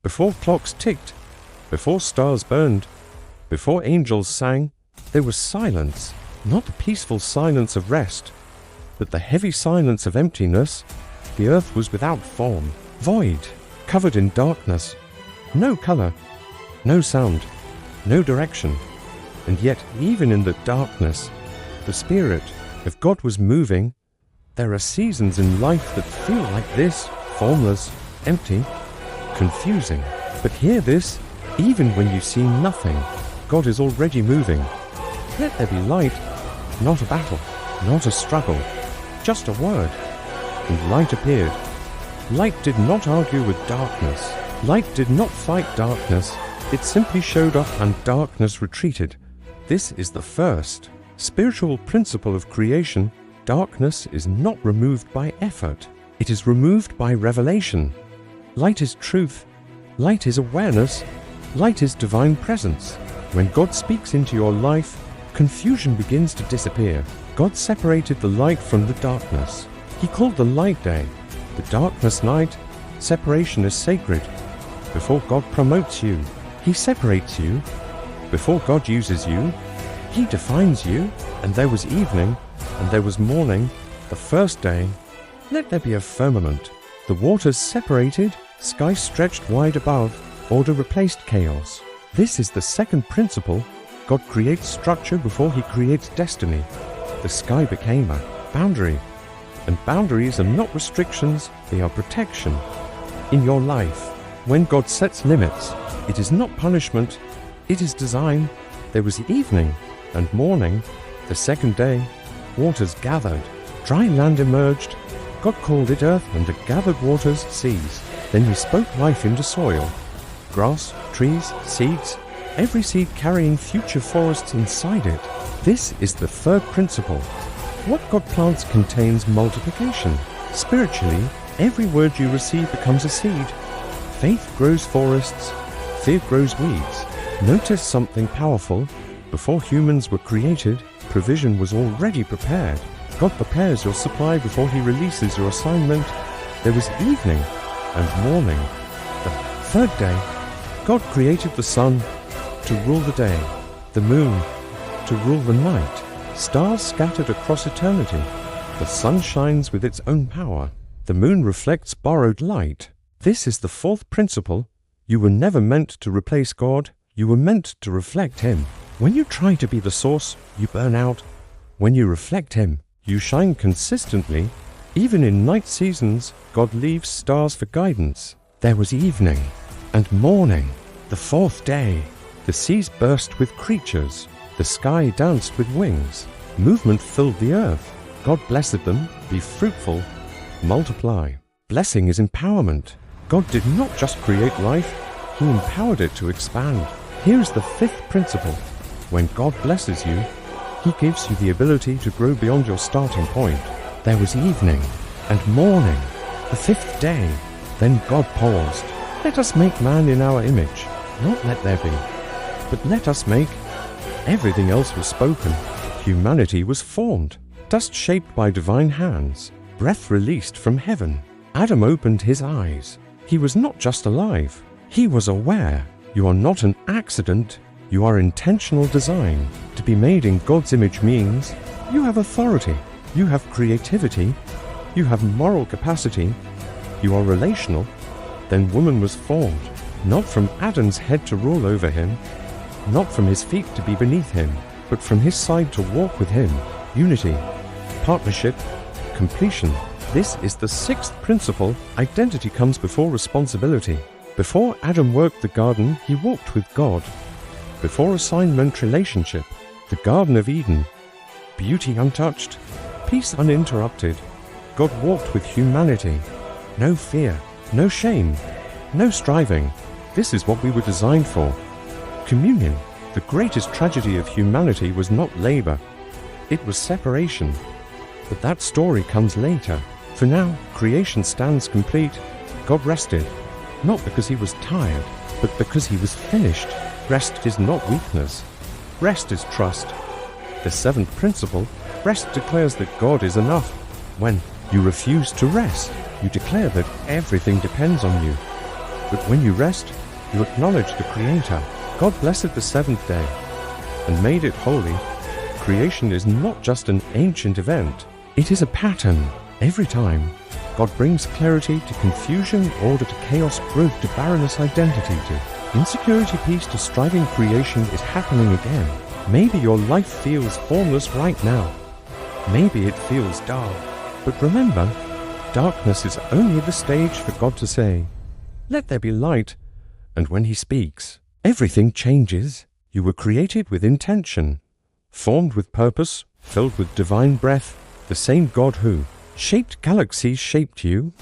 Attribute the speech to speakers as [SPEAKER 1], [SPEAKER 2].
[SPEAKER 1] Before clocks ticked, before stars burned, before angels sang, there was silence, not the peaceful silence of rest, but the heavy silence of emptiness. The earth was without form, void, covered in darkness, no color, no sound, no direction. And yet, even in the darkness, the Spirit of God was moving. There are seasons in life that feel like this, formless, empty, confusing. But hear this, even when you see nothing, God is already moving. Let there be light, not a battle, not a struggle, just a word. And light appeared. Light did not argue with darkness. Light did not fight darkness. It simply showed up and darkness retreated. This is the first spiritual principle of creation. Darkness is not removed by effort. It is removed by revelation. Light is truth. Light is awareness. Light is divine presence. When God speaks into your life, confusion begins to disappear. God separated the light from the darkness. He called the light day, the darkness night. Separation is sacred. Before God promotes you, He separates you. Before God uses you, He defines you. And there was evening, and there was morning, the first day. Let there be a firmament. The waters separated, sky stretched wide above, order replaced chaos. This is the second principle. God creates structure before He creates destiny. The sky became a boundary. And boundaries are not restrictions, they are protection. In your life, when God sets limits, it is not punishment, it is design. There was evening and morning, the second day. Waters gathered, dry land emerged. God called it earth, and the gathered waters seas. Then He spoke life into soil. Grass, trees, seeds, every seed carrying future forests inside it. This is the third principle. What God plants contains multiplication. Spiritually, every word you receive becomes a seed. Faith grows forests, fear grows weeds. Notice something powerful. Before humans were created, provision was already prepared. God prepares your supply before He releases your assignment. There was evening and morning. The third day, God created the sun to rule the day, the moon to rule the night, stars scattered across eternity. The sun shines with its own power. The moon reflects borrowed light. This is the fourth principle. You were never meant to replace God. You were meant to reflect Him. When you try to be the source, you burn out. When you reflect Him, you shine consistently. Even in night seasons, God leaves stars for guidance. There was evening and morning, the fourth day. The seas burst with creatures. The sky danced with wings. Movement filled the earth. God blessed them. Be fruitful. Multiply. Blessing is empowerment. God did not just create life. He empowered it to expand. Here's the fifth principle. When God blesses you, He gives you the ability to grow beyond your starting point. There was evening and morning, the fifth day. Then God paused. Let us make man in our image. Not let there be, but let us make. Everything else was spoken. Humanity was formed. Dust shaped by divine hands. Breath released from heaven. Adam opened his eyes. He was not just alive. He was aware. You are not an accident. You are intentional design. To be made in God's image means you have authority. You have creativity. You have moral capacity. You are relational. Then woman was formed, not from Adam's head to rule over him, not from his feet to be beneath him, but from his side to walk with him. Unity, partnership, completion. This is the sixth principle. Identity comes before responsibility. Before Adam worked the garden, he walked with God. Before assignment, relationship. The Garden of Eden. Beauty untouched. Peace uninterrupted. God walked with humanity. No fear. No shame. No striving. This is what we were designed for. Communion. The greatest tragedy of humanity was not labor. It was separation. But that story comes later. For now, creation stands complete. God rested. Not because He was tired, but because He was finished. Rest is not weakness. Rest is trust. The seventh principle, rest declares that God is enough. When you refuse to rest, you declare that everything depends on you. But when you rest, you acknowledge the Creator. God blessed the seventh day and made it holy. Creation is not just an ancient event. It is a pattern. Every time, God brings clarity to confusion, order to chaos, growth to barrenness, identity to insecurity, peace to striving. Creation is happening again. Maybe your life feels formless right now. Maybe it feels dark. But remember, darkness is only the stage for God to say, "Let there be light." And when He speaks, everything changes. You were created with intention, formed with purpose, filled with divine breath. The same God who shaped galaxies shaped you.